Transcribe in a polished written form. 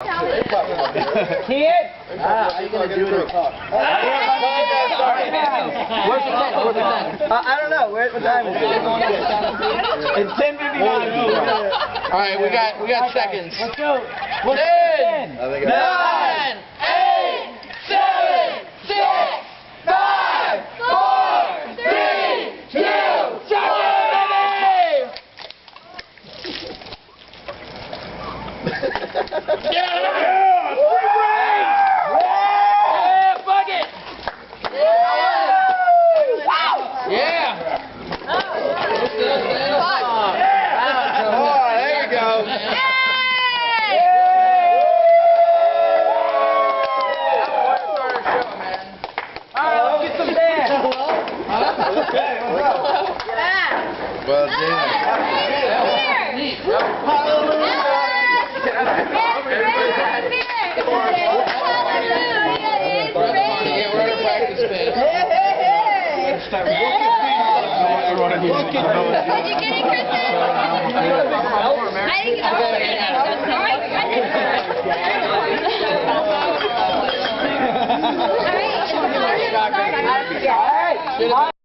Kid? How are you going to do it? Where's the tent? Where's the tent? I don't know. What time is it? It's 10:59. Alright, we got seconds. Let's go. 10, 9, 8, 7, 6, 5, 4, 3, 2, 1, baby! Well, damn. Did you get it, Kristen? I didn't get it. All right.